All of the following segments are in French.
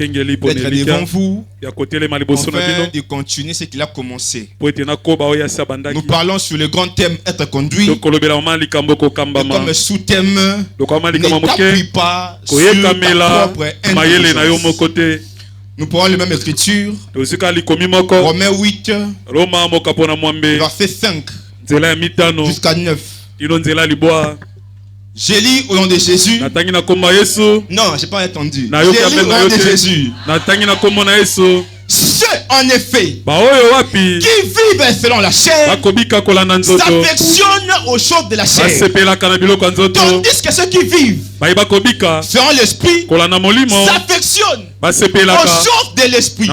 d'être devant vous, afin de continuer ce qu'il a commencé. Nous parlons sur le grand thème être conduit. Et comme sous-thème, ne t'appuie pas sur ta propre intelligence. Nous prenons la même écriture, Romains 8, verset 5 jusqu'à 9. J'ai lu au nom de Jésus. Non, je n'ai pas entendu. J'ai lu au nom de Jésus. Ceux en effet qui vivent selon la chair s'affectionnent aux choses de la chair. Tandis que ceux qui vivent selon l'esprit s'affectionnent aux choses de l'esprit. Et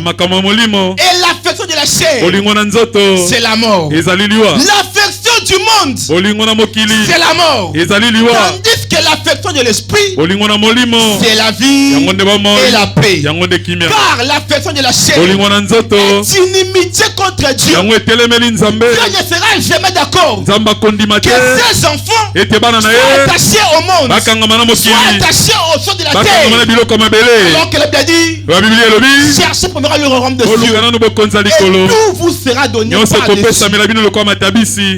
l'affection de la chair, c'est la mort. L'affection du monde, c'est la mort. Tandis que l'affection de l'esprit, c'est la vie et la paix. Car l'affection de la chair est inimitié contre Dieu. Dieu ne sera jamais d'accord que ses enfants soient attachés au monde, soient attachés aux choses de la terre. Alors que la Bible dit, cherchez premièrement le royaume de Dieu et tout vous sera donné par-dessus.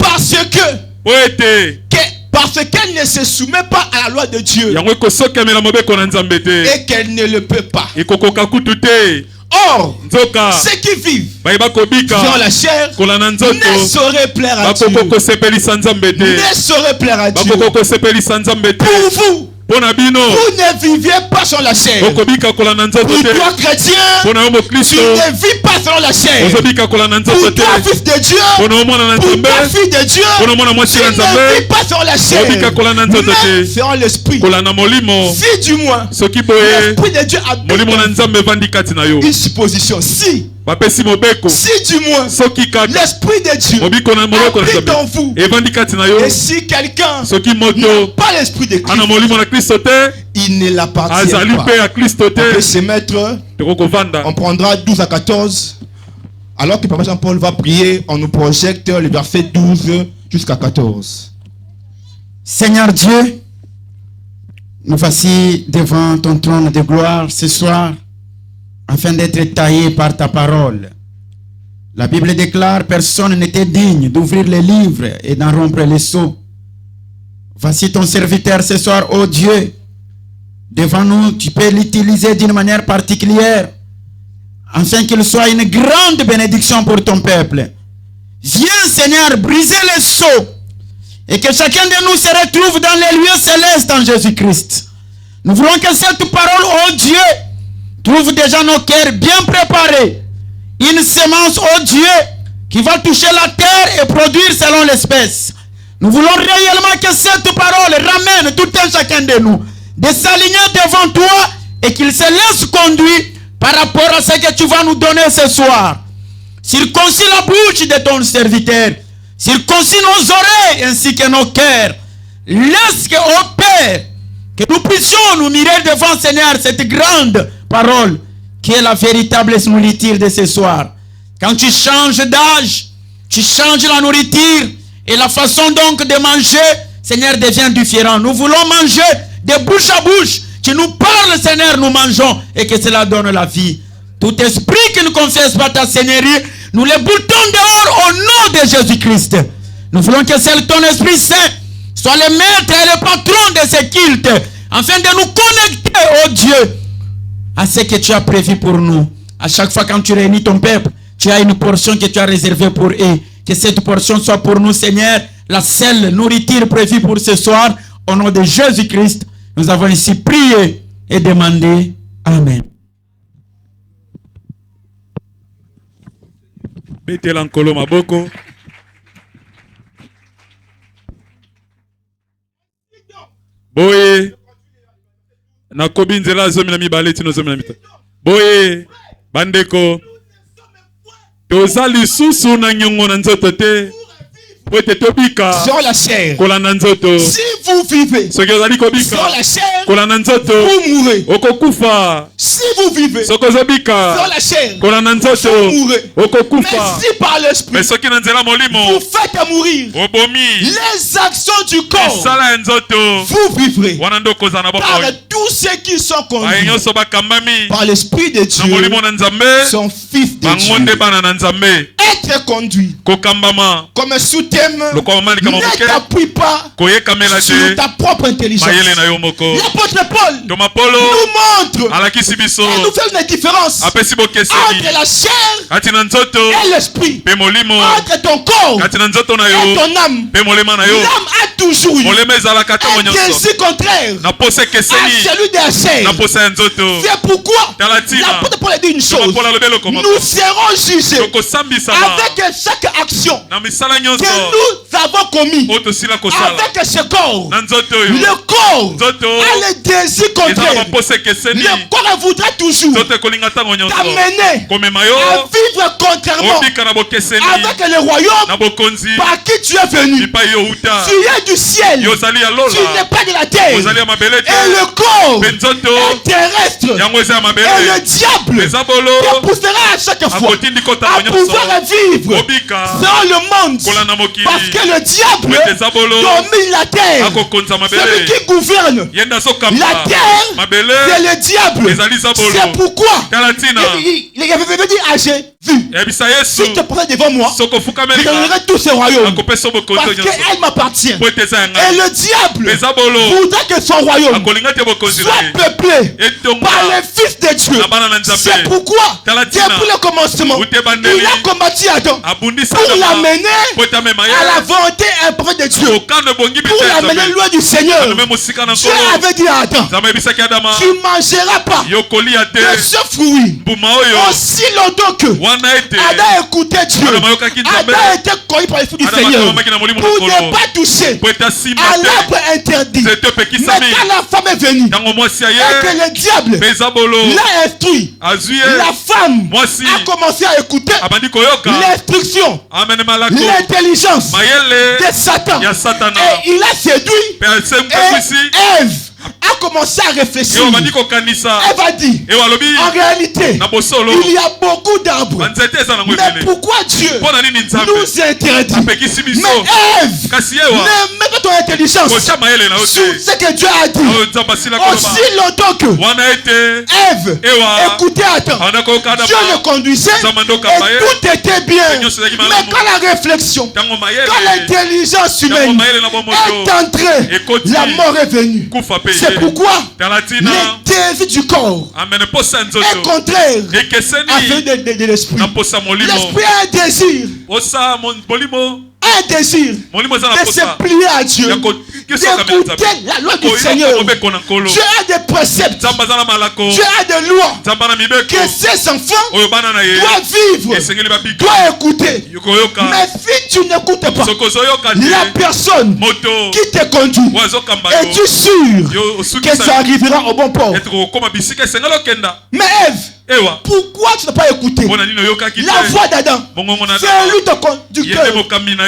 Parce qu'elle ne se soumet pas à la loi de Dieu et qu'elle ne le peut pas. Or, ceux qui vivent dans la chair ne sauraient plaire à Dieu. Ne sauraient plaire à Dieu. Pour vous, vous ne viviez pas sur la chair. Pour toi chrétien, tu ne vis pas sur la chair. Pour toi fils de Dieu, pour toi fille de Dieu, tu ne vis pas sur la chair. Mais sur l'esprit. Si du moins, l'esprit de Dieu habite une supposition. Si du moins l'esprit de Dieu habite en vous, et si quelqu'un n'a pas l'esprit de Christ, il ne l'appartient pas. On peut se mettre, on prendra 12 à 14. Alors que Papa Jean-Paul va prier, on nous projette le verset 12 jusqu'à 14. Seigneur Dieu, nous voici devant ton trône de gloire ce soir, afin d'être taillé par ta parole. La Bible déclare, personne n'était digne d'ouvrir les livres et d'en rompre les sceaux. Voici ton serviteur ce soir, ô Dieu. Devant nous, tu peux l'utiliser d'une manière particulière, afin qu'il soit une grande bénédiction pour ton peuple. Viens, Seigneur, briser les sceaux, et que chacun de nous se retrouve dans les lieux célestes en Jésus-Christ. Nous voulons que cette parole, ô Dieu, trouve déjà nos cœurs bien préparés. Une semence, ô Dieu, qui va toucher la terre et produire selon l'espèce. Nous voulons réellement que cette parole ramène tout un chacun de nous de s'aligner devant toi et qu'il se laisse conduire par rapport à ce que tu vas nous donner ce soir. Circoncis la bouche de ton serviteur. Circoncis nos oreilles ainsi que nos cœurs. Laisse que, ô Père, que nous puissions nous mirer devant, Seigneur, cette grande parole qui est la véritable nourriture de ce soir. Quand tu changes d'âge, tu changes la nourriture et la façon donc de manger, Seigneur, devient différente. Nous voulons manger de bouche à bouche. Tu nous parles, Seigneur, nous mangeons et que cela donne la vie. Tout esprit qui ne confesse pas ta Seigneurie, nous les boutons dehors au nom de Jésus-Christ. Nous voulons que seul ton Esprit Saint soit le maître et le patron de ce culte, afin de nous connecter, oh Dieu, à ce que tu as prévu pour nous. À chaque fois quand tu réunis ton peuple, tu as une portion que tu as réservée pour eux. Que cette portion soit pour nous, Seigneur, la seule nourriture prévue pour ce soir. Au nom de Jésus-Christ, nous avons ici prié et demandé. Amen. Betelankolo maboko. Boye. Na kobinzela zomi na mibale tino zomi na mita. Boye. Bandeko. Toza lisusu na nyongo na nzoto te. sur la chair. Si vous vivez sur la chair, vous mourrez. Si vous vivez sur la chair, vous mourrez. Mais si par l'esprit vous faites mourir les actions du corps, vous vivrez. Par tous ceux qui sont conduits par l'esprit de Dieu sont fils de Dieu. Être conduit comme un sous-thème ne t'appuie pas sur ta propre intelligence. L'apôtre Paul nous montre et nous fait une différence entre la chair et l'esprit, entre ton corps et ton âme. L'âme a toujours eu un désir contraire à celui de la chair. C'est pourquoi l'apôtre Paul a dit une chose: nous serons jugés avec chaque action que nous avons commis avec ce corps. Le corps a le désir contraire. Le corps voudrait toujours t'amener à vivre contrairement avec le royaume par qui tu es venu. Tu es du ciel, tu n'es pas de la terre. Et le corps est terrestre. Et le diable te poussera à chaque fois à pouvoir vivre dans le monde, parce que le diable domine la terre. Celui qui gouverne la terre, c'est le diable. C'est pourquoi il avait dit à Jésus: si tu prends devant moi, je donnerai tous ces royaumes parce qu'elle m'appartient. Et le diable voudrait que son royaume soit peuplé par les fils de Dieu. C'est pourquoi depuis le commencement, il a combattu Adam pour l'amener à la volonté imparfaite de Dieu, pour l'amener loin du Seigneur. Dieu avait dit à Adam: tu ne mangeras pas de ce fruit aussi longtemps que Adam écoutait Dieu. Adam était connu par les fils du Seigneur pour ne pas toucher à l'arbre interdit. Mais quand la femme est venue et que le diable l'a instruit, la femme a commencé à écouter l'instruction, l'intelligence de Satan, et il a séduit. Et Ève a commencé à réfléchir. Elle va dire: en réalité, il y a beaucoup d'arbres, mais pourquoi Dieu nous interdit? Mais Ève, ne mets pas ton intelligence sur ce que Dieu a dit. Aussi longtemps que Ève écoutait Adam, Dieu le conduisait et tout était bien. Mais quand la réflexion, quand l'intelligence humaine est entrée, la mort est venue. C'est pourquoi le désir du corps est contraire à celui de l'esprit. L'esprit a un désir de se plier à Dieu, d'écouter la loi du Seigneur. Dieu a des préceptes, Dieu a des lois que ses enfants doivent vivre, doivent écouter. Mais si tu n'écoutes pas la personne qui te conduit, es-tu sûr que ça arrivera au bon port? Mais Ève, pourquoi tu n'as pas écouté la voix d'Adam? C'est lui ton conducteur.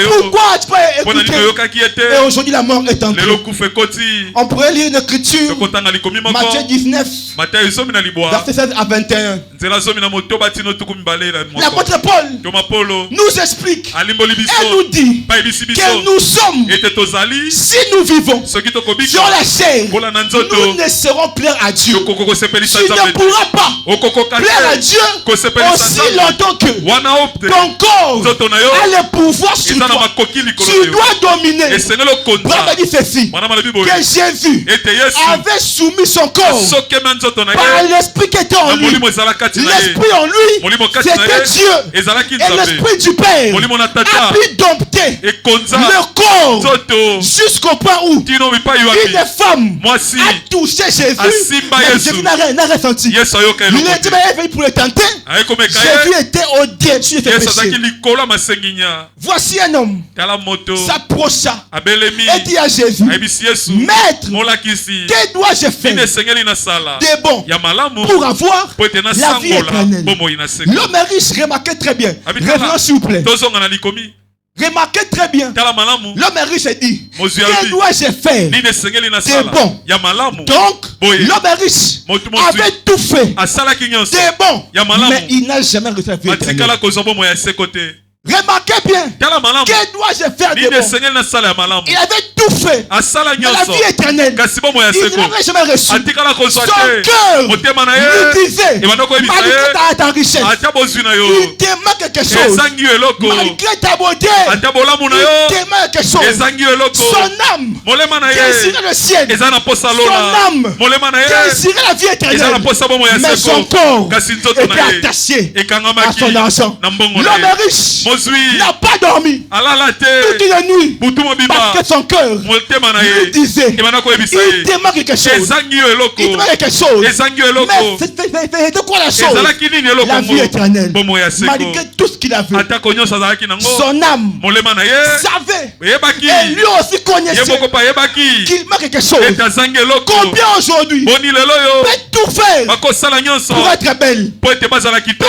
Pourquoi tu n'as pas écouté? Et aujourd'hui la mort est entrée. On pourrait lire une écriture, Matthieu 19, verset 16 à 21. L'apôtre Paul nous explique et nous dit que nous sommes, si nous vivons sur la chair, nous ne serons plaire à Dieu. Tu ne pourras pas plaire à Dieu aussi longtemps que ton corps a le pouvoir sur toi. Tu dois dominer. Bravo dit ceci, que Jésus avait soumis son corps par l'esprit qui était en lui. L'esprit en lui, c'était Dieu. Et l'esprit du Père a pu dompter le corps jusqu'au point où une femme a touché Jésus. Jésus n'a rien ressenti. Il est venu pour le tenter. Jésus était au-dessus de ses péchés. Voici un homme s'approcha et dit à Jésus: Maître, que dois-je faire de bon pour avoir la vie éternelle? L'homme riche remarquait très bien. Révérend s'il vous plaît. Remarquez très bien. L'homme riche dit, que dois-je faire de bon? Donc, l'homme riche avait tout fait de bon, mais il n'a jamais reçu la vie éternelle. Remarquez bien, que dois-je faire de bon? Il avait tout fait, mais la vie éternelle, il n'avait jamais reçu. Son cœur lui disait, malgré ta richesse, il te manque quelque chose. Malgré ta beauté, il te manque quelque chose. Son âme désirait le ciel. Son âme désirait la vie éternelle. Mais son corps était attaché à son argent. L'homme riche n'a pas dormi toute une nuit parce que son cœur lui disait, il te manque quelque chose. Il te manque quelque chose. Mais c'est de quoi la chose? La vie éternelle. Malgré tout ce qu'il avait, son âme savait et lui aussi connaissait qu'il manque quelque chose. Combien aujourd'hui peut tout faire pour être belle, peut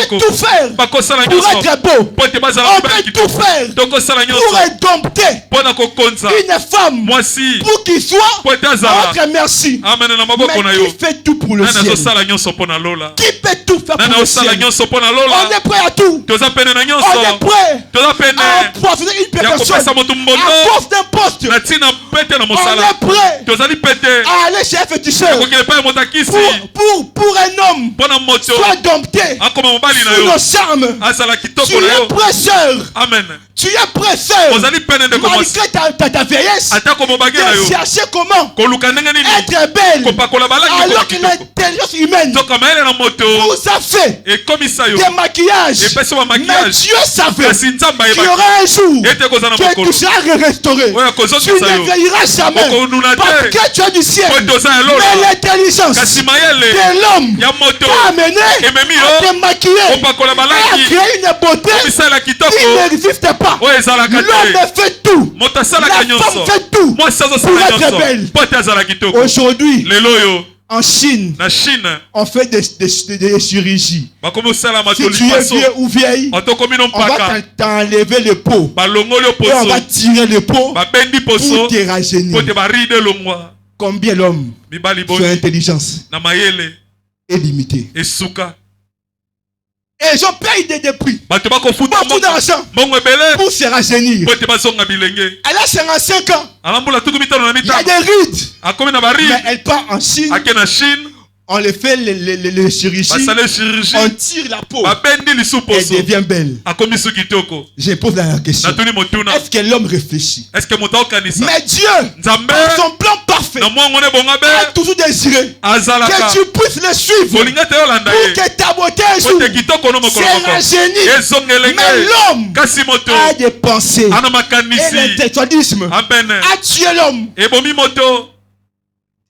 tout faire pour être beau, on peut tout faire pour indompter une femme pour qu'il soit notre merci. Mais qui fait tout pour le ciel? Qui peut tout faire pour le ciel? On est prêt à tout. On est prêt à empoisonner une personne à cause d'un poste. On est prêt à aller chez un féticheur pour un homme soit dompté sous nos charmes. Tu es prêt, sœur. Amen. Tu es prêt, sœur, malgré ta vieillesse, de chercher comment être belle, alors que l'intelligence humaine vous a fait des maquillages. Mais Dieu savait qu'il y aura un jour que tu seras restauré. Tu ne vieilliras jamais parce que tu es du ciel. Mais l'intelligence de l'homme t'a amené à te maquiller et à créer une beauté qui n'existe pas. L'homme fait tout. La femme fait tout pour être belle. Aujourd'hui, en Chine, on fait des chirurgies. Si tu es vieux ou vieille, on va t'enlever le pot et on va tirer le pot pour te rajeunir. Combien l'homme, son intelligence est limitée. Et ils ont payé des prix, beaucoup d'argent pour se rajeunir. Elle a 55 ans. Il y a des rides. Mais elle part en Chine. On le fait les chirurgies. On tire la peau. Elle devient belle. Je pose la question. Est-ce que l'homme réfléchit? Mais Dieu, dans son plan parfait, a toujours désiré que tu puisses le suivre pour que ta beauté se rajeunisse. Mais l'homme a des pensées. Et l'intellectualisme a tué l'homme.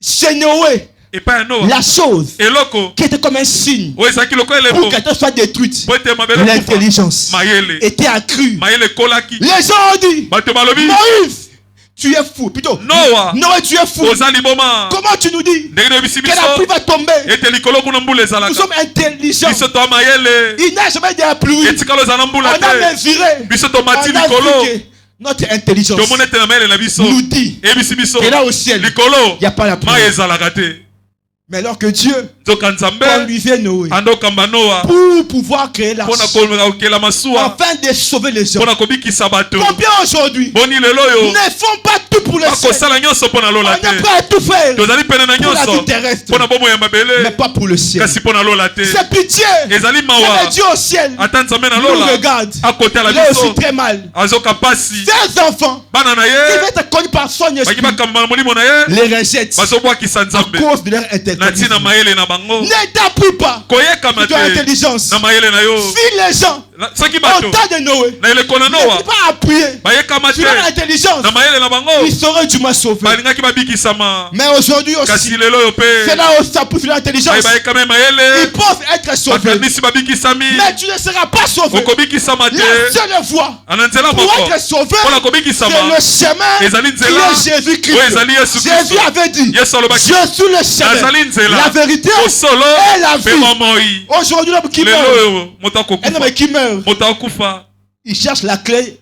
Chez Noé, la chose qui était comme un signe pour qu'elle soit détruite, l'intelligence était accrue. Les gens ont dit, Moïse, tu es fou. Plutôt, Noé, tu es fou. Comment tu nous dis que la pluie va tomber? Nous sommes intelligents. Il n'a jamais de la pluie. On a mesuré. On a vu que notre intelligence nous dit que là au ciel, il n'y a pas la pluie. Mais alors que Dieu conduisait Noé pour pouvoir créer la afin de sauver les hommes. Combien aujourd'hui ne font pas tout pour le ciel? On est prêt à tout faire pour la vie terrestre, mais pas pour le ciel. C'est pitié. Mais Dieu au ciel nous regarde. Il est aussi très mal. Ces enfants qui vont être connus par son esprit les rejettent à cause de leur intelligence. Ne t'appuie pas sur ton intelligence. Si les gens au temps de Noé ne pas appuyer sur leur intelligence, ils seraient du moins sauvés. Mais aujourd'hui aussi, c'est là où ça pousse sur l'intelligence. Ils peuvent être sauvés, mais tu ne seras pas sauvé. La seule voie pour être sauvé, c'est le chemin qui est Jésus-Christ. Jésus avait dit, je suis le chemin, la vérité et la vie. Aujourd'hui, l'homme qui meurt, il cherche la clé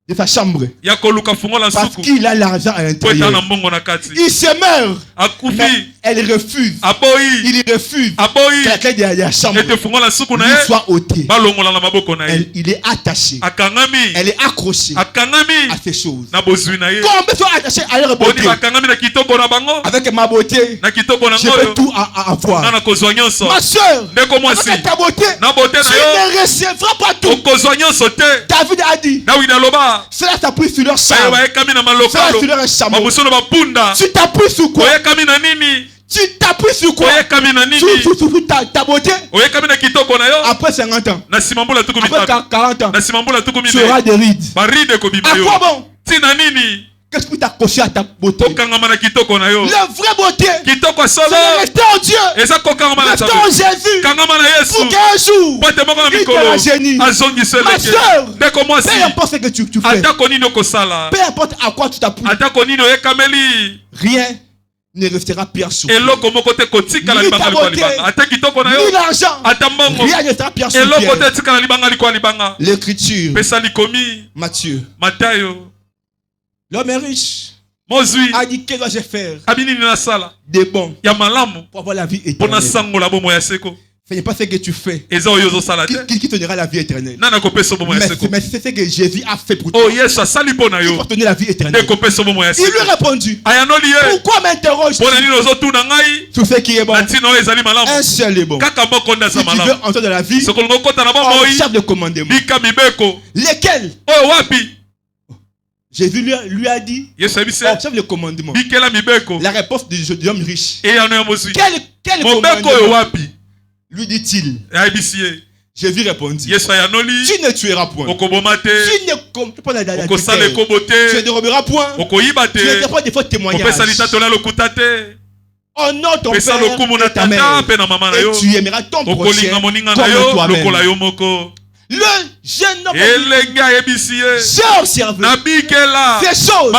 de sa chambre. Parce suku qu'il a l'argent à l'intérieur. Il se meurt. Mais elle refuse. Il refuse que la clé de la chambre lui soit ôtée. Il est attaché. Elle est accrochée à ces choses. Combien sont attachés à leur beauté? Avec ma beauté, je peux tout avoir. Ma soeur, avec ta beauté, tu ne recevras pas tout. David a dit, cela s'appuie sur leur charme. Cela sur leur charme. Tu t'appuies sur quoi? Tu t'appuies sur quoi? Sur ta beauté. Après 50 ans, après 40 ans, tu auras des rides. À quoi bon? Qu'est-ce que tu as coché à ta beauté? La vraie beauté, c'est de rester en Dieu. Rester en Jésus. Pour qu'un jour, il te rajeunit. Ma soeur, peu importe ce que tu fais, peu importe à quoi tu t'appuies, rien ne restera pire sur toi. Ni ta beauté, ni l'argent, rien ne restera pire sur toi. L'écriture, Matthieu, l'homme est riche. A dit, que dois-je faire de bon pour avoir la vie éternelle? Ce n'est pas ce que tu fais qui te donnera la vie éternelle. Mais c'est ce que Jésus a fait pour toi. Pour te donner la vie éternelle. Il lui a répondu, pourquoi m'interroges-tu sur ce qui est bon? Un seul est bon. Si tu veux entrer dans la vie, observe le commandement. Lesquels? Jésus lui a dit, observe le commandement. La réponse de l'homme riche. Quel commandement lui dit-il? Jésus répondit, tu ne tueras point. Tu ne commettras pas d'adultère. Tu ne déroberas point. Tu ne feras pas de faux témoignages. Honore ton père et ta mère. Et tu aimeras ton prochain comme toi-même. Le jeune homme j'ai observé ces choses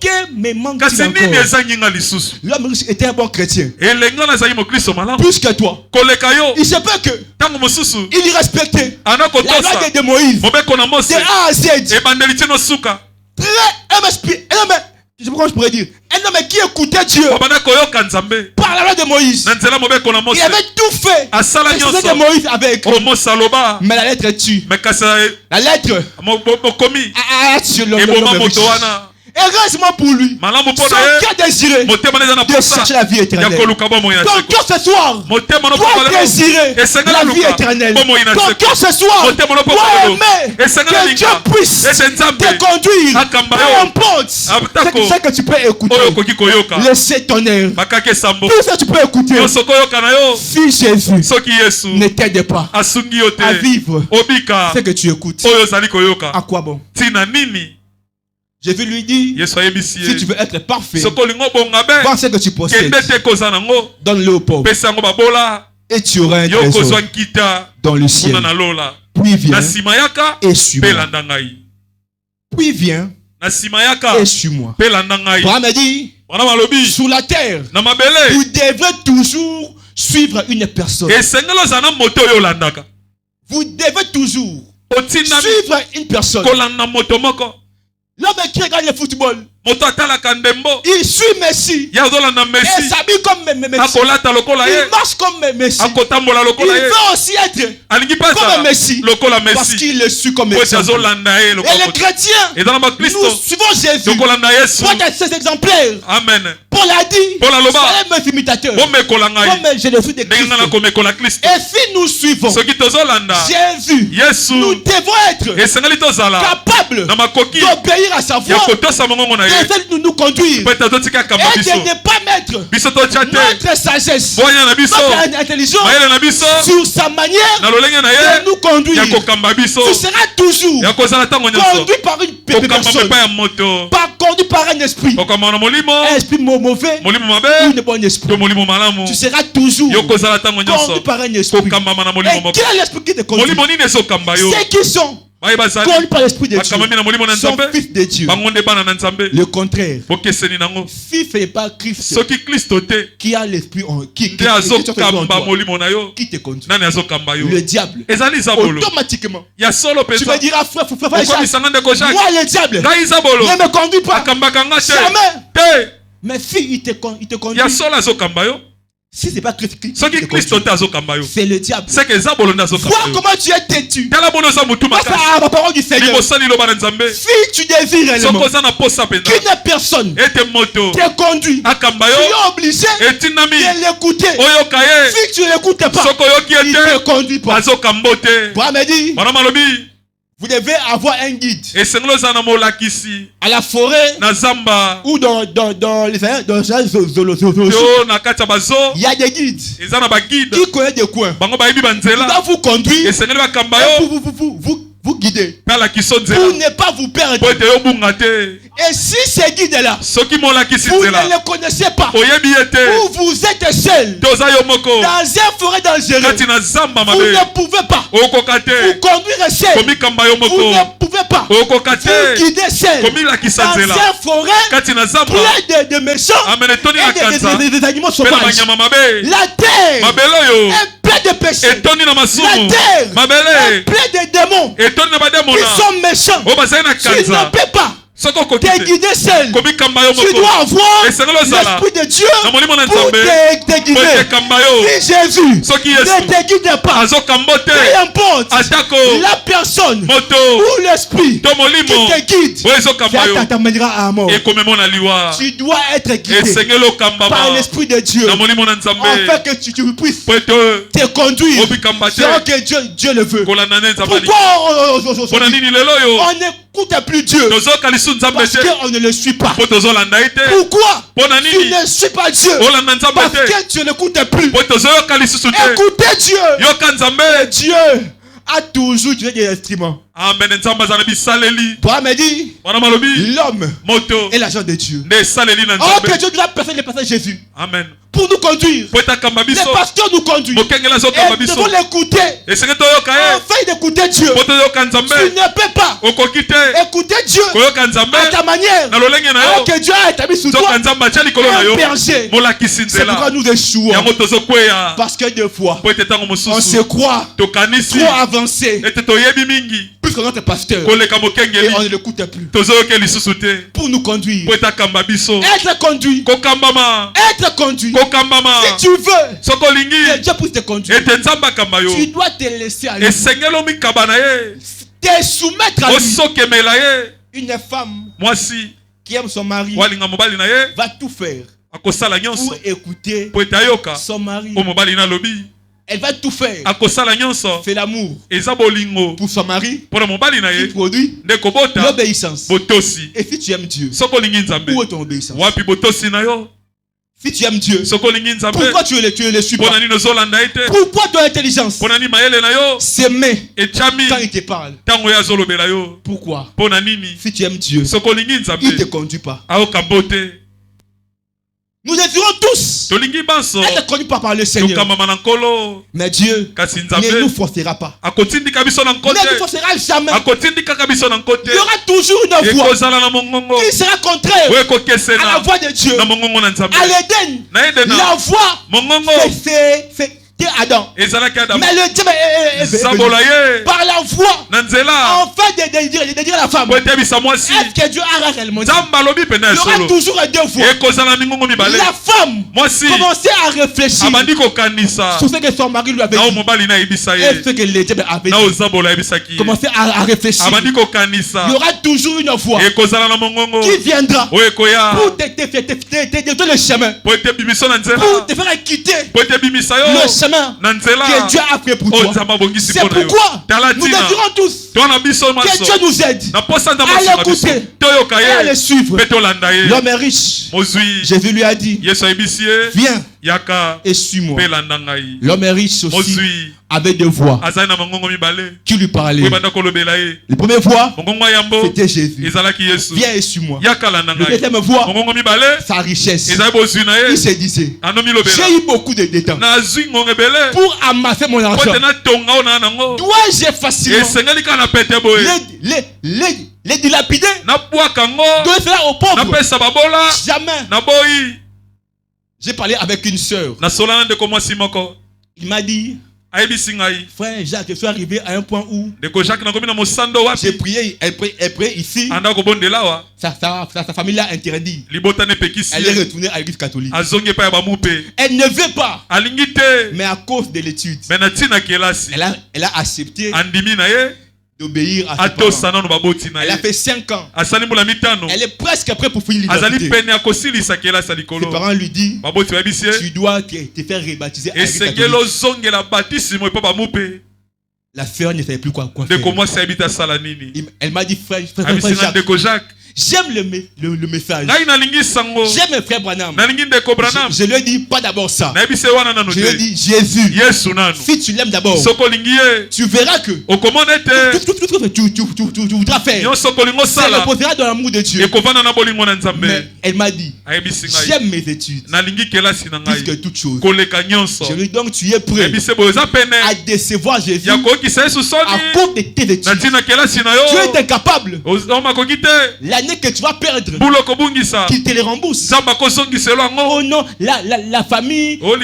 que me manque-t-il encore. L'homme riche était un bon chrétien plus que toi. Il se peut que il respectait la loi de Moïse de A à Z. Je sais pas comment je pourrais dire. Un homme qui écoutait Dieu par la loi de Moïse. Il avait tout fait. C'est ce que Moïse avait écrit. Mais la lettre tue. La lettre a sur l'homme. Heureusement pour lui, son cœur désiré de chercher la vie éternelle. Ton cœur ce soir doit désirer la vie éternelle. Ton cœur ce soir doit aimer que Dieu puisse te conduire. Peu importe ce que tu peux écouter. Le Seigneur, tout ce que tu peux écouter. Si Jésus ne t'aide pas à vivre ce que tu écoutes, à quoi bon? Jésus lui dit, si tu veux être parfait, vends ce que tu possèdes, donne-le aux pauvres, et tu auras un trésor dans le ciel. Puis viens et suis-moi. Puis viens et suis-moi. Abraham a dit, sur la terre, vous devrez toujours suivre une personne. Vous devez toujours suivre une personne. L'homme qui regarde le football, il suit Messi. Il s'habille comme Messi. Il marche comme Messi. Il veut aussi être comme Messi. Parce qu'il le suit comme Messi. Et les chrétiens, nous suivons Jésus pour être ses exemplaires. Amen. Paul a dit, soyez mes imitateurs comme je le suis de Christ. Et si nous suivons Jésus, nous devons être capables d'obéir à sa voix et de nous conduire et de ne pas mettre notre sagesse, notre intelligence sur sa manière de nous conduire. Tu seras toujours conduit par une personne, pas conduit par un esprit mauvais ou un bon esprit. Tu seras toujours conduit par un esprit. Et quel est l'esprit qui te conduit? Ceux qui sont conduits par l'Esprit de Dieu, sont fils de Dieu. Le contraire, si ce n'est pas Christ qui a l'Esprit qui te conduit, le diable, automatiquement, tu me diras, frère, moi le diable ne me conduit pas. Jamais. Mais si il te conduit, si ce n'est pas Christ qui te conduit, c'est le diable. Vois comment tu es têtu. Face à la parole du Seigneur. Si tu désires réellement qu'une personne te conduit, tu es obligé de l'écouter. Si tu ne l'écoutes pas, il ne te conduit pas. Pour me dire, vous devez avoir un guide à la forêt ou dans les zoologiques. Il y a des guides qui connaissent des coins. Il va vous conduire et vous guider pour ne pas vous perdre. Et si ces guides-là, vous ne les connaissez pas, ou vous êtes seul dans un forêt dangereux, vous ne pouvez pas vous conduire seul. Vous ne pouvez pas vous guider seul dans un forêt plein de méchants et des animaux sauvages. La terre est pleine de péchés. La terre est pleine de démons qui sont méchants. Tu ne peux pas te guider seul. Tu dois avoir l'Esprit de Dieu pour te guider. Si Jésus ne te guide pas, peu importe la personne ou l'Esprit qui te guide, ça t'amènera à la mort. Tu dois être guidé par l'Esprit de Dieu afin que tu puisses te conduire selon que Dieu le veut. Pourquoi on n'écoute plus Dieu? Parce qu'on ne le suit pas. Pourquoi tu ne suis pas Dieu? Parce que tu n'écoutes plus. Écoutez Dieu. Dieu a toujours donné des instruments. Toi me dit, l'homme est l'agent de Dieu. Oh, que Dieu nous a personne le passage Jésus. Amen. Pour nous conduire. Les pasteurs nous conduisent. Et nous devons l'écouter. Afin d'écouter Dieu. Tu ne peux pas écouter Dieu à ta manière. Alors que Dieu a établi sous toi un berger. C'est pourquoi nous échouons. Parce que des fois, on se croit trop avancé. Plus que notre pasteur. Et on ne l'écoute plus. Pour nous conduire. Être conduit. Être conduit. Si tu veux que Dieu puisse te conduire, tu dois te laisser aller. Te soumettre à lui. Une femme qui aime son mari va tout faire pour écouter son mari. Elle va tout faire. Fait l'amour pour son mari qui produit l'obéissance. Et si tu aimes Dieu, où est ton obéissance? Si tu aimes Dieu, pourquoi tu ne le suis pas? Pourquoi ton intelligence s'aimer quand il te parle? Pourquoi? Si tu aimes Dieu, il ne te conduit pas. Nous désirons tous être conduits par le Seigneur. Mais Dieu ne nous forcera pas. Ne nous forcera jamais. Il y aura toujours une voix qui sera contraire à la voix de Dieu. À l'Éden, la voix, c'est Adam. Mais le diable par la voix en fait de dire la femme. Est-ce que Dieu a réellement dit? Il y aura toujours deux voix. La femme commençait à réfléchir sur ce que son mari lui avait dit et ce que le diable avait dit. Commençait à réfléchir. Il y aura toujours une voix qui viendra pour te donner le chemin, pour te faire quitter le chemin que Dieu a fait pour toi. C'est pourquoi nous désirons tous que Dieu nous aide à l'écouter et à le suivre. L'homme est riche. Jésus lui a dit, viens, et suis-moi. L'homme riche aussi avait deux voix qui lui parlaient. La première voix, c'était Jésus. Viens et suis-moi. La deuxième voix, sa richesse. Il se disait, j'ai eu beaucoup de temps pour amasser mon argent. Dois-je facilement les dilapider? Dois-je faire aux pauvres? Jamais. J'ai parlé avec une sœur. Il m'a dit, frère Jacques, je suis arrivé à un point où j'ai prié, elle prie ici. Sa famille l'a interdit. Elle est retournée à l'église catholique. Elle ne veut pas. Mais à cause de l'étude, elle a accepté d'obéir à ses parents. Elle a fait 5 ans. Elle est presque prête pour finir l'université. Ses parents lui disent, tu dois te faire rebaptiser à l'église catholique. La sœur ne savait plus quoi faire. Elle m'a dit, frère Jacques, j'aime le message. J'aime frère Branham. Je lui ai dit pas d'abord ça. Je lui ai dit Jésus. Si tu l'aimes d'abord, tu verras que tu voudras faire. Ça reposera dans l'amour de Dieu. Mais elle m'a dit, j'aime mes études plus que toute chose. Je lui ai dit donc tu es prêt à décevoir Jésus à cause de tes études. Tu es incapable. L'année que tu vas perdre, qu'il te les rembourse. Oh non, la famille va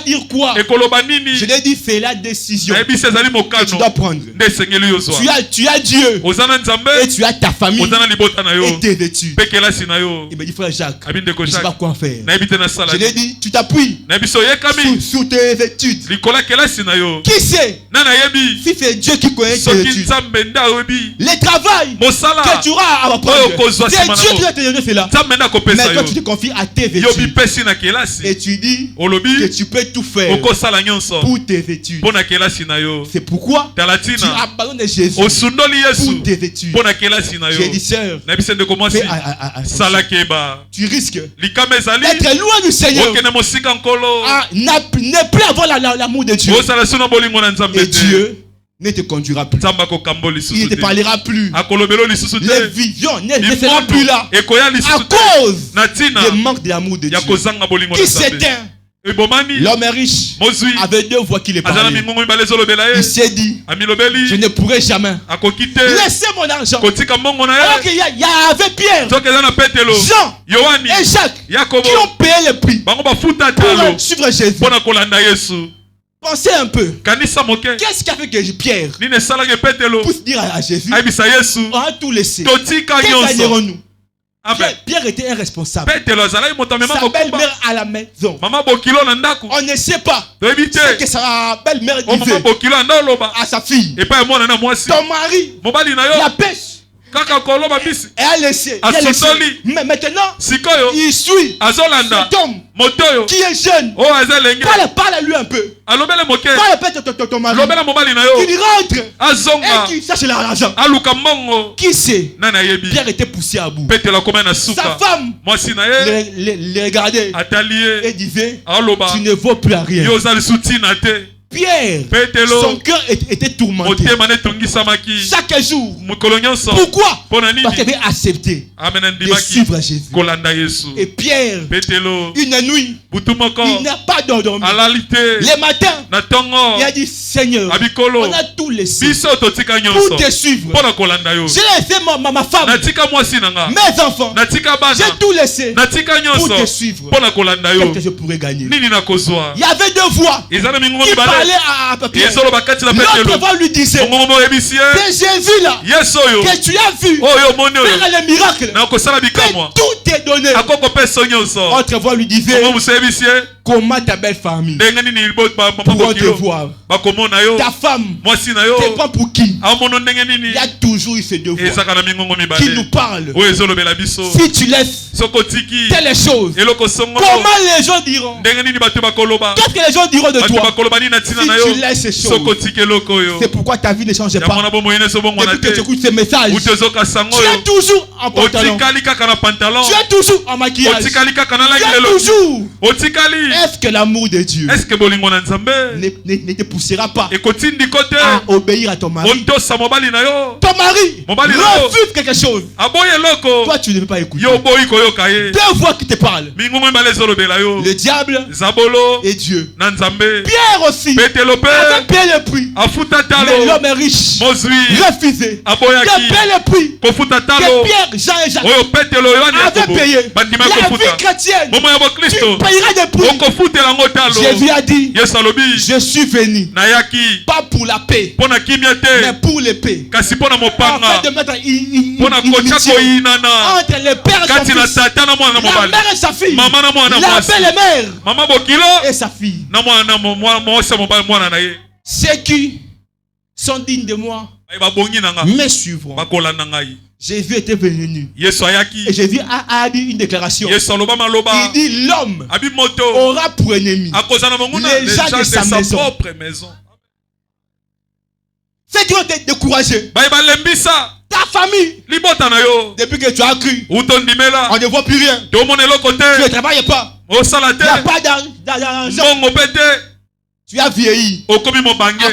dire quoi? Je l'ai dit, c'est la décision que tu dois prendre. Tu as Dieu et tu as ta famille et tes études. Il me dit, frère Jacques, je ne sais pas quoi faire. Je lui ai dit, tu t'appuies sur tes études. Qui sait si c'est Dieu qui connaît tes études? Le travail que tu auras à apprendre, c'est Dieu qui va te donner cela. Mais toi tu te confies à tes études et tu dis que tu peux tout faire pour tes études. C'est pourquoi tu abandonnes Jésus pour tes études. J'ai dit sœur, tu risques d'être loin du Seigneur, ne plus avoir l'amour de Dieu. Et Dieu ne te conduira plus. Il ne te parlera plus. Les visions ne seront plus là à cause du manque de l'amour de Dieu qui s'éteint. L'homme riche avait deux voix qui les parlaient. Il s'est dit, je ne pourrai jamais laisser mon argent. Alors qu'il y avait Pierre, Jean et Jacques qui ont payé le prix pour suivre Jésus. Pensez un peu. Qu'est-ce qui a fait que Pierre puisse dire à Jésus, on a tout laissé, que gagnerons-nous? Pierre était un responsable. Sa belle-mère à la maison, on ne sait pas ce que sa belle-mère disait à sa fille. Ton mari la pêche et a laissé. Mais maintenant il suit cet homme qui est jeune. Parle à lui un peu. Parle à ton mari. Qu'il rentre et qu'il cherche l'argent. Qui sait? Pierre était poussé à bout. Sa femme le regardait et disait, tu ne vaux plus à rien. Pierre, son cœur était tourmenté chaque jour. Pourquoi? Parce qu'il avait accepté de suivre Jésus. Et Pierre, une nuit, il n'a pas dormi. Le matin, il a dit, Seigneur, on a tout laissé pour te suivre. J'ai laissé ma femme, mes enfants, j'ai tout laissé pour te suivre. Qu'est-ce que je pourrais gagner? Il y avait deux voix qui parlaient à Pierre. L'autre voix lui disait, c'est Jésus là que tu as vu faire les miracles, que tout est donné. L'autre voix lui disait, comment ta belle famille pourront te voir? Ta femme te prend pour qui? Il y a toujours eu ces deux voix qui nous parlent. Si tu laisses telles choses, comment les gens diront? Qu'est-ce que les gens diront de toi si tu laisses ces choses? C'est pourquoi ta vie ne change pas. Depuis que tu écoutes ces messages, tu es toujours en pantalon, tu es toujours en maquillage, tu es toujours est-ce que l'amour de Dieu ne te poussera pas à obéir à ton mari? Ton mari refuse quelque chose. Toi, tu ne veux pas écouter. Deux voix qui te parlent. Le diable et Dieu. Pierre aussi. Avec Pierre le prix. Mais l'homme est riche. Refusé. De payer le prix. Que Pierre, Jean et Jacques avaient payé. La vie chrétienne. Tu payeras des prix. Jésus a dit, je suis venu pas pour la paix, mais pour l'épée. En fait de mettre entre le père et son fils, la mère et sa fille, la belle-mère et sa fille. Ceux qui sont dignes de moi me suivront. Jésus était venu et Jésus a dit une déclaration. Il dit l'homme aura pour ennemi les gens de sa maison. Ceux qui ont été découragés, ta famille, depuis que tu as cru, on ne voit plus rien. Tu ne travailles pas. Il n'y a pas d'argent. Tu as vieilli à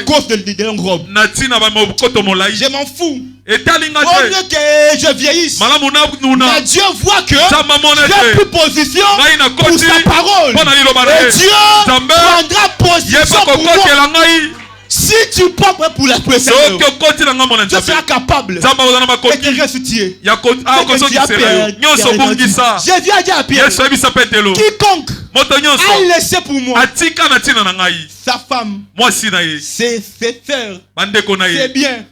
cause de longues robes. Je m'en fous. Au lieu que je vieillisse, mais Dieu voit que j'ai plus position pour sa parole. Et Dieu prendra position pour moi. Si tu prends pour la pression, tu seras capable de te ressusciter. Jésus a dit à Pierre, quiconque a laissé pour moi sa femme, ses frères, c'est bien,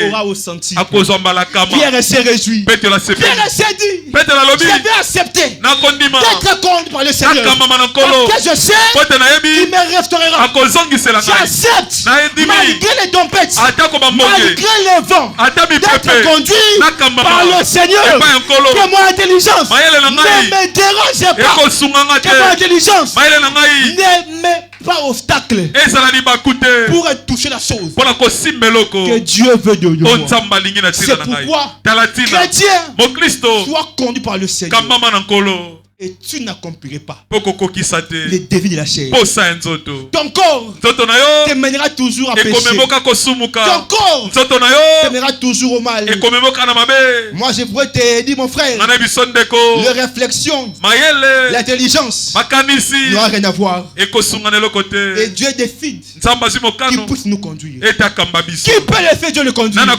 aura ressenti. Pierre s'est réjoui. Pierre s'est dit, je vais accepter d'être conduit par le Seigneur. Parce que je sais qu'il me restaurera. J'accepte, malgré les tempêtes, malgré les vents, d'être conduit par le Seigneur. Que mon intelligence ne me dérange pas. Que mon intelligence ne me pas obstacle pour toucher la chose que Dieu veut de nous. C'est pourquoi chrétien, sois conduit par le Seigneur et tu n'accomplirais pas les défis de la chair. Ton corps te mènera toujours à pécher. Ton corps te mènera toujours au mal. Moi je pourrais te dire, mon frère, les réflexions, l'intelligence n'ont rien à voir. Et Dieu décide qui puisse nous conduire. Qui peut le faire? Dieu le conduit. Qui peut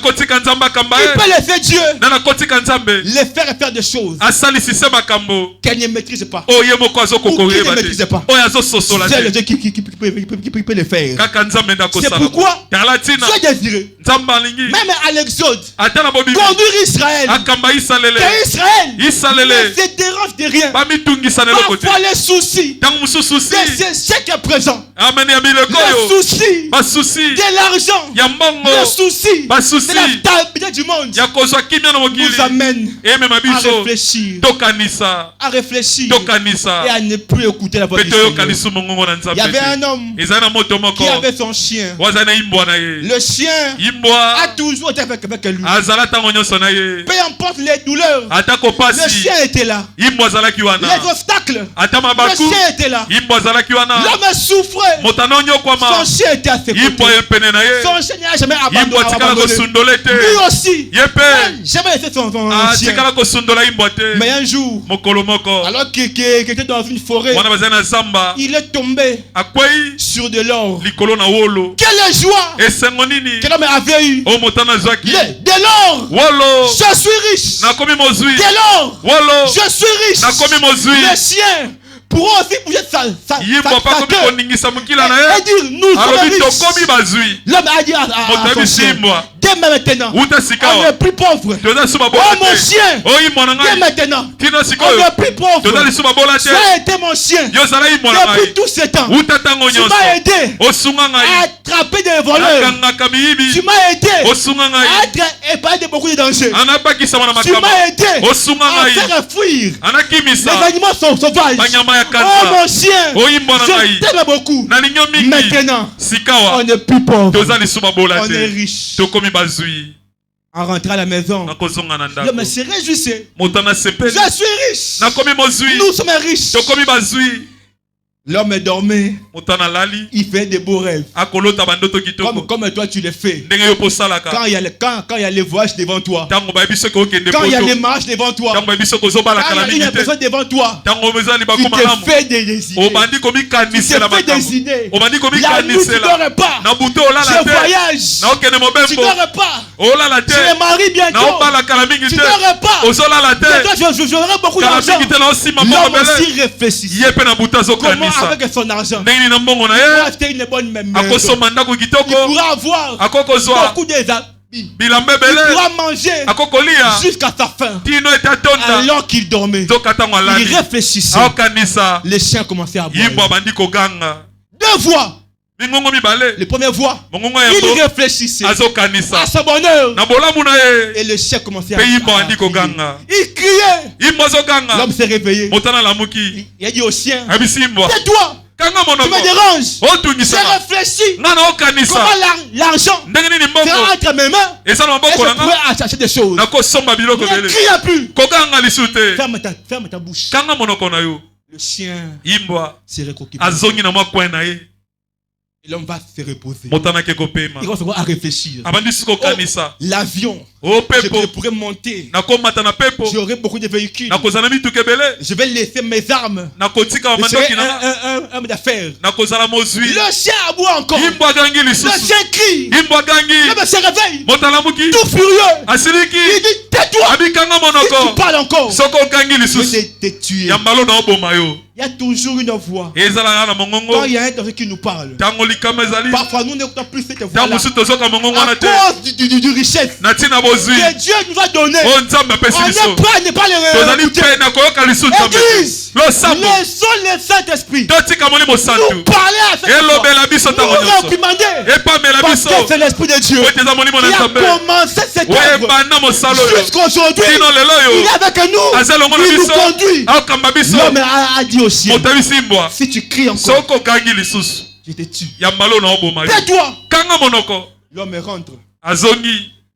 le faire? Dieu. Les faire et faire des choses qu'elle ne maîtrise pas. Ou qui ne maîtrise pas. C'est le Dieu qui peut le faire. C'est pourquoi Dieu désiré, même à l'Exode, conduire Israël. Que Israël ne se dérange de rien. Parfois les soucis de ce présent, le souci de l'argent, le souci de la stabilité du monde nous amène à réfléchir et à ne plus écouter la voix du Seigneur. Il y avait un homme qui avait son chien. Le chien a toujours été avec lui. Peu importe les douleurs, le chien était là. Les obstacles, le chien était là. L'homme souffrait. Son chien était à ses côtés. Son chien n'a jamais abandonné. Lui aussi, jamais laissé son chien. Mais un jour, alors qu'il était dans une forêt, il est tombé sur de l'or. Quelle joie que l'homme avait eu. De l'or, je suis riche. De l'or, je suis riche. Le chien pour aussi bouger sa queue et dire nous sommes riches. L'homme a dit à son chien, dès maintenant on est plus pauvre. Oh mon chien, dès maintenant on est plus pauvre. Tu as été mon chien depuis tout ce temps. Tu m'as aidé à attraper des voleurs. Tu m'as aidé à être épargné de beaucoup de dangers. Tu m'as aidé à faire fuir les animaux sauvages. Oh mon chien, je t'aime beaucoup. Maintenant, on n'est plus pauvre, on est riche. En rentrant à la maison, l'homme se réjouissait. Je suis riche. Nous sommes riches. L'homme dormait. Il fait des beaux rêves. Comme toi tu les fais. Quand il y a les voyages devant toi. Quand il y a les marches devant toi. Quand il y a une personne devant toi. Tu te fais des idées. Tu te fais des idées. La nuit tu ne dors pas. Je voyage. Tu ne dors pas. Je me marie bientôt. Tu ne dors pas. J'aurai beaucoup d'argent. L'homme aussi réfléchit. Comment avec son argent il pourra acheter une bonne maison. Il pourra avoir beaucoup d'habits. Il pourra manger jusqu'à sa fin. Alors qu'il dormait, il réfléchissait. Les chiens commençaient à aboyer. 2 voix. Les premières voix, il réfléchissait à son bonheur. Et le chien commençait à crier. Il criait. L'homme s'est réveillé. Il a dit au chien, tais-toi. Tu me déranges. J'ai réfléchi. Comment l'argent sera entre mes mains et je pourrais acheter des choses. Ne crie plus. Ferme ta bouche. Le chien s'est recroquevillé. Et l'homme va se reposer. Il va se voir à réfléchir. L'avion, je pourrais monter. J'aurai beaucoup de véhicules. Je vais laisser mes armes. Je serai un homme d'affaires. Le chien aboie encore. Le chien crie. L'homme se réveille. Tout furieux. Il dit tais-toi. Si tu parles encore, je vais te tuer. Il y a toujours une voix. Quand il y a un danger qui nous parle, parfois nous n'écoutons plus cette voix-là. À cause du richesse que Dieu nous a donné, on est prêt à ne pas les écouter. Église, laissons le Saint-Esprit nous parler à cette voix, nous recommander, parce que c'est l'Esprit de Dieu qui a commencé cette œuvre. Jusqu'aujourd'hui, il est avec nous, il nous conduit. L'homme a dit au chien, si tu cries encore, je te tue. Tais-toi. L'homme rentre.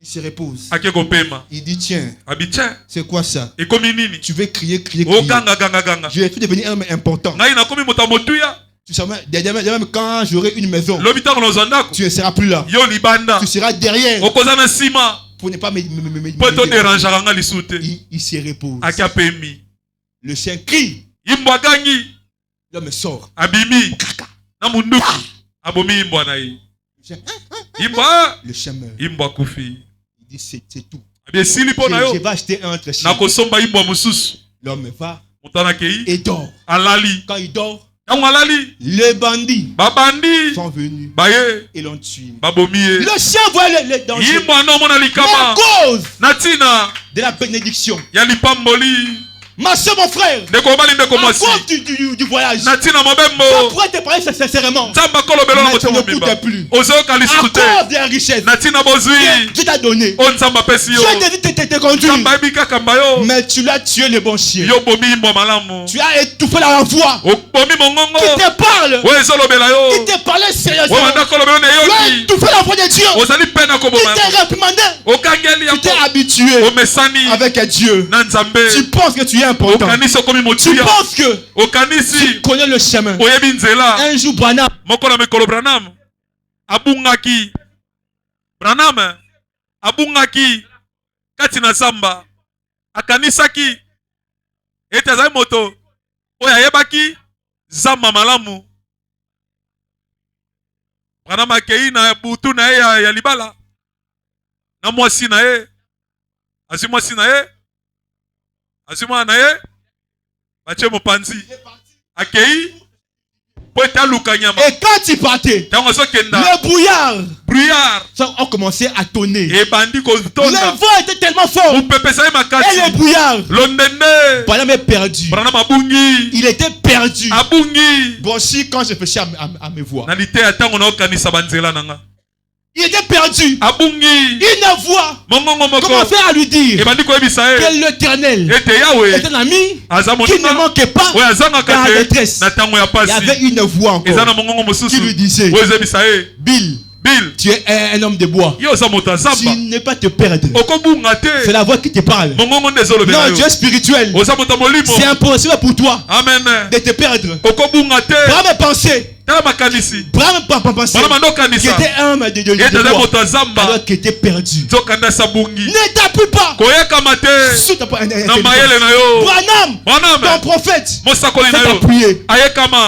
Il se repose. Il dit tiens, c'est quoi ça? Tu veux crier. Je vais devenir un homme important. Tu sais, même quand j'aurai une maison, tu ne seras plus là. Tu seras derrière pour ne pas me il se repose. Le chien crie. L'homme sort. Le chien meurt. Il dit c'est tout. Je vais acheter un autre chien. L'homme va et dort. Quand il dort, les bandits sont venus et l'ont tué. Le chien voit le danger. À cause de la bénédiction. Ma soeur, mon frère, à cause du voyage, je pourrais te parler sincèrement, mais tu n'écoutes plus. À cause de la richesse que Dieu t'a donné, Dieu t'a conduit, mais tu l'as tué le bon chien. Tu as étouffé la voix qui te parle, qui te parlait sérieusement. Tu as étouffé la voix de Dieu qui t'a réprimandé. Tu t'es habitué avec Dieu. Tu penses que tu es important. Tu penses que tu connais le chemin. Un jour, Branham katina zamba akanisaki ete azali moto oyo ayebaki zamba malamu. Branham akei na butu na ye ya libala na mwasi na ye azwi mwasi na ye azwi mwana na ye batie mopanzi akei. Et quand il partait, le brouillard a commencé à tonner. Le vent était tellement fort. Et le brouillard, Branham est perdu. Il était perdu. Bon, si quand je réfléchis à mes voix, il était perdu. Une voix commençait à lui dire que l'Éternel est un ami qui ne manquait pas dans la détresse. Il y avait une voix encore qui lui disait: Bill, Tu es un homme de bois. Tu ne pas te perdre. C'est la voix qui te parle. Non, Dieu est spirituel. C'est impossible pour toi de te perdre. Par mes pensées. Qui était un homme de bois, alors qu'il était perdu. Ne t'appuie pas sur ton prophète. S'est appuyé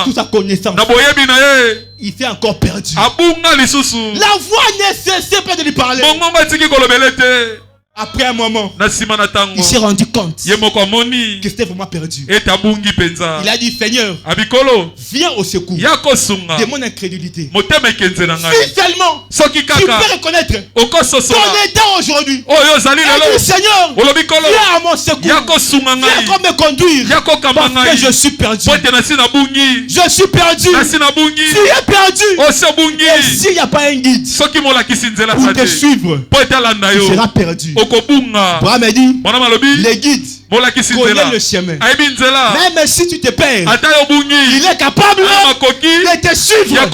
sur sa connaissance. Il s'est encore perdu. La voix ne cessait pas de lui parler. Après un moment, il s'est rendu compte que c'était vraiment perdu. Il a dit, Seigneur, viens au secours de mon incrédulité. Si seulement tu peux reconnaître ton état aujourd'hui, Seigneur, viens à mon secours. Viens comme me conduire. Parce que je suis perdu. Je suis perdu. Tu es perdu. Et s'il n'y a pas un guide pour te suivre, tu seras perdu. Abraham a dit, les guides connaissent le chemin. Même si tu te perds, il est capable de te suivre et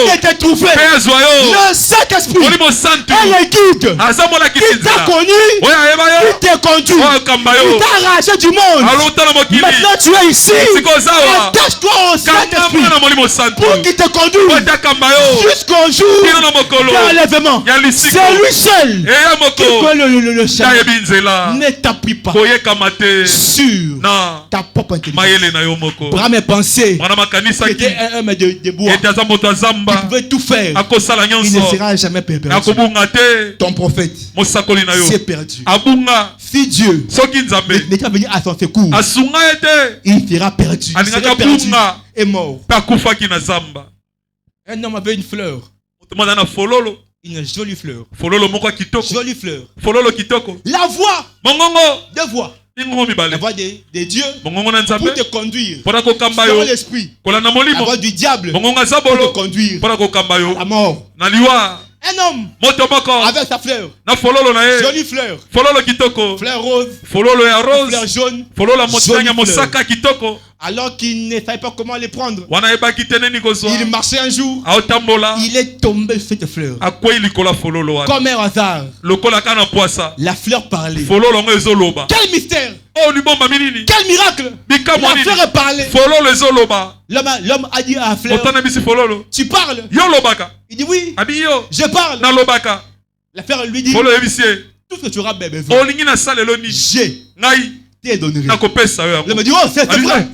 de te trouver. Le Saint-Esprit est le guide qui t'a connu, qui t'a conduit, qui t'a arraché du monde. Maintenant tu es ici. Attache-toi au Saint-Esprit pour qu'il te conduise jusqu'au jour de l'enlèvement. C'est lui seul qui connaît le chemin. Ne t'appuie pas sur ta propre intelligence. Bras mes pensées. C'était un homme de bois qui pouvait tout faire. Il ne sera jamais perdu. Ton prophète s'est perdu. Si Dieu n'est pas venu à son secours, il sera perdu. Il sera perdu et mort. Un homme avait une fleur. Une jolie fleur. Jolie fleur. La voix. Deux voix. La voix de Dieu pour te conduire dans l'esprit. La voix du diable pour te conduire à la mort. Un homme avec sa fleur. Jolie fleur. Fleur rose. Fleur jaune. Fleur. Alors qu'il ne savait pas comment les prendre. Il marchait un jour. Il est tombé sur cette fleur. Comme un hasard. La fleur parlait. Quel mystère! Quel miracle! La fleur parlait. L'homme a dit à la fleur, tu parles? Il dit oui, je parle. La fleur lui dit, tout ce que tu auras besoin, je t'ai donné. L'homme dit, oh c'est vrai.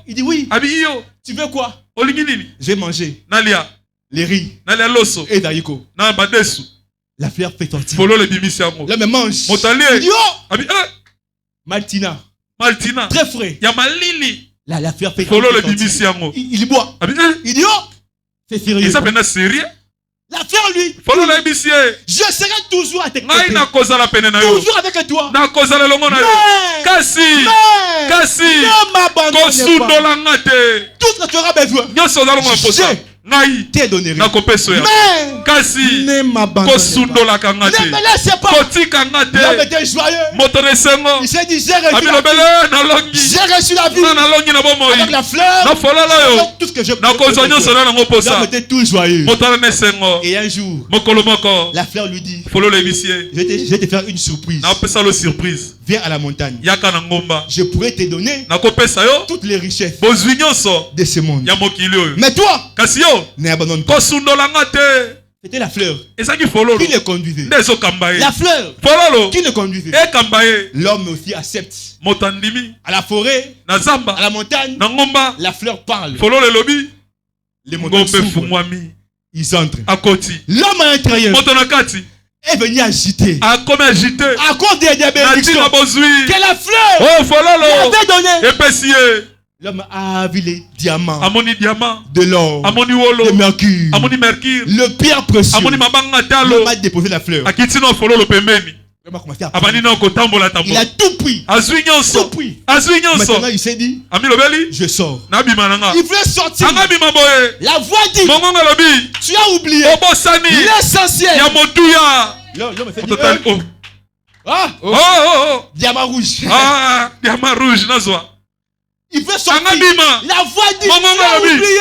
Il dit oui. Tu veux quoi? Je vais manger les riz et les haricots. La fleur fait sortir. L'homme mange. Il dit oh Maltina. Très frais. La fleur fait sortir. Il boit. Il dit oh c'est sérieux. La fleur lui, je serai toujours à tes côtés. Toujours avec toi. Ne m'abandonne pas. Tout ce que tu auras besoin, je t'ai donné. Mais ne m'abandonne pas. Ne me laisse pas. L'homme était joyeux. Il s'est dit, j'ai reçu la vie. Avec la fleur, avec tout ce que je peux. L'homme était tout joyeux. Et un jour, la fleur lui dit, je vais te faire une surprise. Viens à la montagne. Je pourrais te donner toutes les richesses de ce monde. Mais toi, n'abandonne pas. C'était la fleur qui le conduisait. La fleur qui le conduisait. L'homme aussi accepte. À la forêt, à la montagne, la fleur parle. Les montagnes s'ouvrent. Ils entrent. L'homme à l'intérieur est venu agiter. À cause des bénédictions que la fleur lui avait donné. L'homme a vu les diamants, de l'or, le mercure, le pierre précieux. L'homme a déposé la fleur. L'homme a commencé à parler. Il a tout pris. Tout pris. Maintenant il s'est dit, je sors. Il voulait sortir. La voix dit, tu as oublié l'essentiel. L'homme s'est dit, diamant rouge. Diamant rouge, il veut sortir. La voix dit, tu as oublié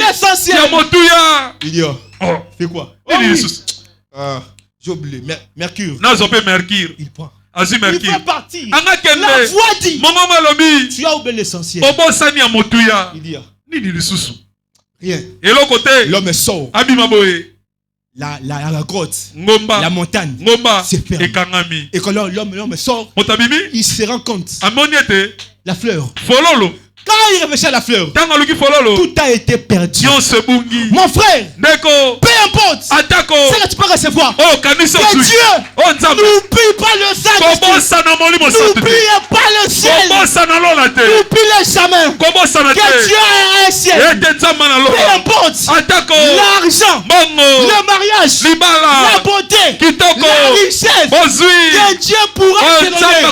l'essentiel. Il dit, Fais quoi? J'ai oublié. Mercure. Il prend. Il fait partir. La voix dit. Tu as oublié l'essentiel. Il dit. Rien. L'homme sort. La grotte. La montagne. C'est fermé. Et quand l'homme sort, il se rend compte. La fleur. Quand il réfléchit à la fleur, tout a été perdu. Mon frère, peu importe ce que tu peux recevoir, que Dieu n'oublie pas le Saint-Esprit, n'oublie pas le ciel, n'oublie jamais que Dieu a un ciel. Peu importe l'argent, le mariage, la beauté, la richesse que Dieu pourra te donner.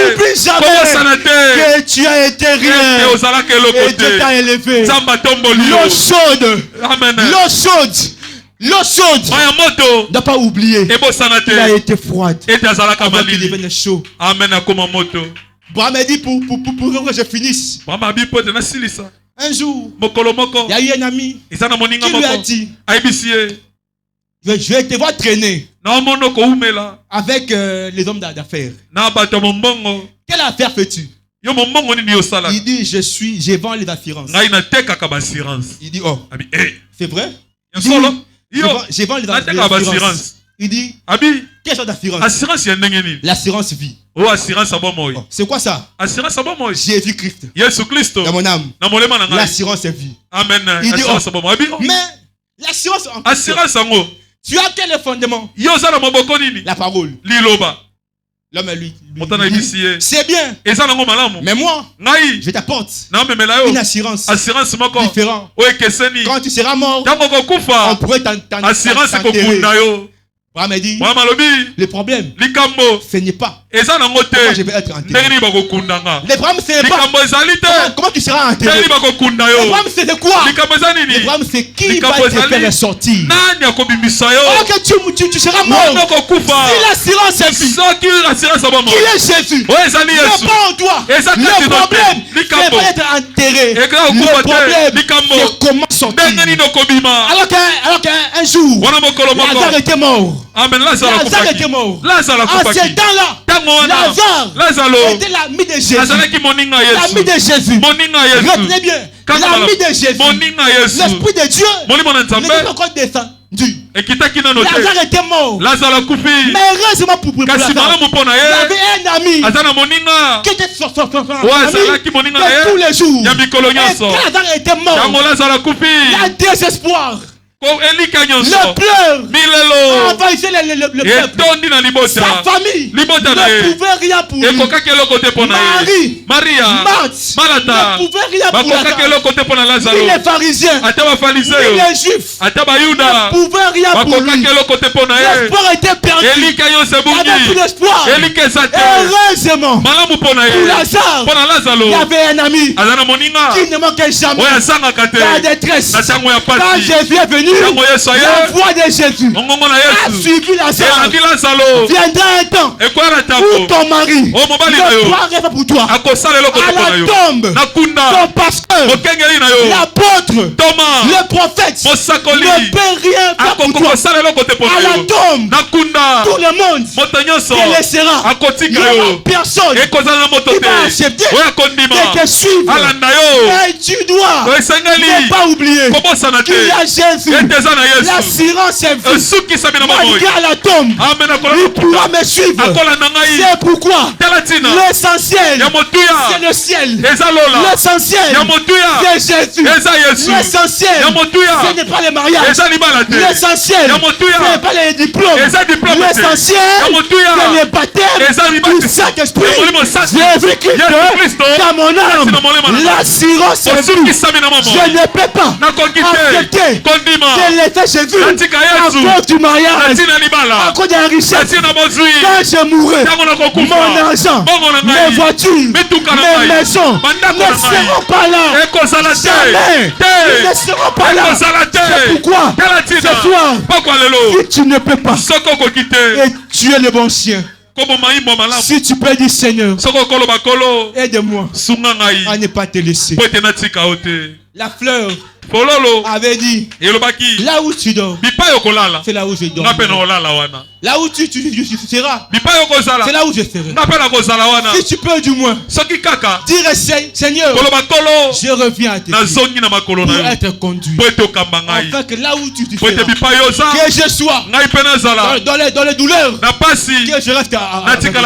N'oublie jamais que tu as été rien et Dieu t'a élevé. L'eau chaude n'a pas oublié. Il a été froide avant qu'il devienne chaud. Braham a dit pour que je finisse. Un jour, il y a eu un ami qui lui a dit, je vais te voir traîner avec les hommes d'affaires. Quelle affaire fais-tu? Il dit, je vends les assurances. Il dit, oh, c'est vrai? Je vends les assurances. Il dit, quelle sorte d'assurance? L'assurance vie. C'est quoi ça? Jésus-Christ dans mon âme. L'assurance vie. Il dit, mais l'assurance tu as quel fondement? La parole. L'homme lui c'est bien. Mais moi, je t'apporte une assurance différente. Quand tu seras mort, on pourrait t'enterrer. Braham dit, le problème, ce n'est pas comment je vais être enterré. Le problème, ce n'est pas comment tu seras enterré. Le problème, c'est quoi? Le problème, c'est qui va te faire sortir. Oh, que tu seras mort. Si l'assurance est vie, qui est Jésus, n'est pas en toi. Le problème, c'est pas être enterré. Le problème, c'est comment sortir. Alors qu'un jour, Lazare était mort. Lazare était mort. En ce temps-là, Lazare était l'ami de Jésus. L'ami de Jésus. Retenez bien. L'ami de Jésus. L'Esprit de Dieu n'est pas encore descendu. Lazare était mort. Mais heureusement pour Lazare, il avait un ami qui était son ami de tous les jours. Et quand Lazare était mort, il y a désespoir. Le pleur envahissait le peuple. Sa famille ne pouvait rien pour lui. Marie, Marthe ne pouvait rien pour Lazare. Ni les pharisiens, ni les juifs ne pouvaient rien pour lui. L'espoir était perdu. Il n'y avait plus d'espoir. Heureusement pour Lazare, il y avait un ami qui ne manquait jamais. La détresse, quand Jésus est venu, la voix de Jésus a suivi Lazare. Viendra un temps où ton mari ne pourra rien faire pour toi. À la tombe, ton pasteur, l'apôtre, le prophète ne peut rien faire pour toi. À la tombe, tout le monde te laissera. Il n'y aura personne qui va accepter de te suivre. Mais tu dois ne pas oublier qu'il y a Jésus. L'assurance est vie. Malgré la tombe, il pourra me suivre. C'est pourquoi l'essentiel, c'est le ciel. L'essentiel, c'est Jésus. L'essentiel, ce n'est pas les mariages. L'essentiel, ce n'est pas les diplômes. L'essentiel, c'est le baptême du Saint-Esprit. Jésus-Christ dans mon âme. L'assurance est vie. Je ne peux pas accepter de laisser Jésus à cause du mariage, à cause de la richesse. Quand je mourrai, mon argent, mes voitures, mes maisons ne seront pas là. Jamais. Ils ne seront pas là. C'est pourquoi ce soir, si tu ne peux pas, et tu es le bon chien, si tu peux dire Seigneur, aide-moi à ne pas te laisser. La fleur fololo avait dit, là où tu dors, c'est là où je dors. Là où tu seras, c'est là où je serai. Si tu peux du moins dire Seigneur, je reviens à tes pieds pour être conduit, afin que là où tu seras, que je sois dans les douleurs, que je reste avec toi.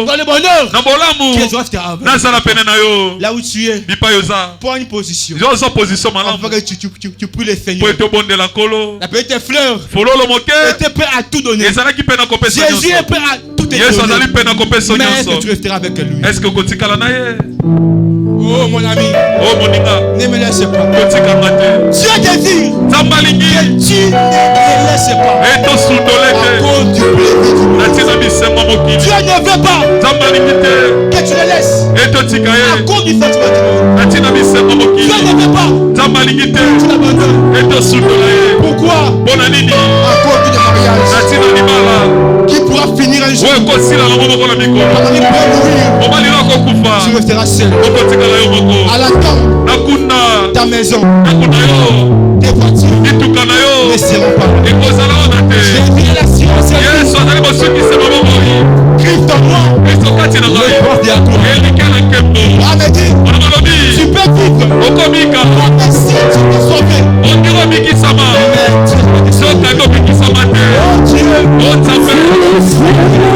Dans le bonheur, que je reste avec toi. Là où tu es, prends une position afin que tu pries le Seigneur. La petite fleur était prêt à tout donner. Jésus est prêt à tout te donner. Mais est-ce que tu resteras avec lui? Oh mon ami, ne me laisse pas. Dieu désire que tu ne me laisses pas à cause du plaisir. Dieu ne veut pas que tu le laisses à cause du sentiment. Dieu ne veut pas que tu l'abandonnes. Pourquoi? À cause du mariage qui pourra finir un jour par une mourir. Tu resteras seul. À l'attente, ta maison, tes voitures ne seront pas. J'ai vu la science. Christ en moi, le prince de la gloire. Ah, mais dis, tu peux vivre. Même si tu peux sauver. Mais tu es Dieu.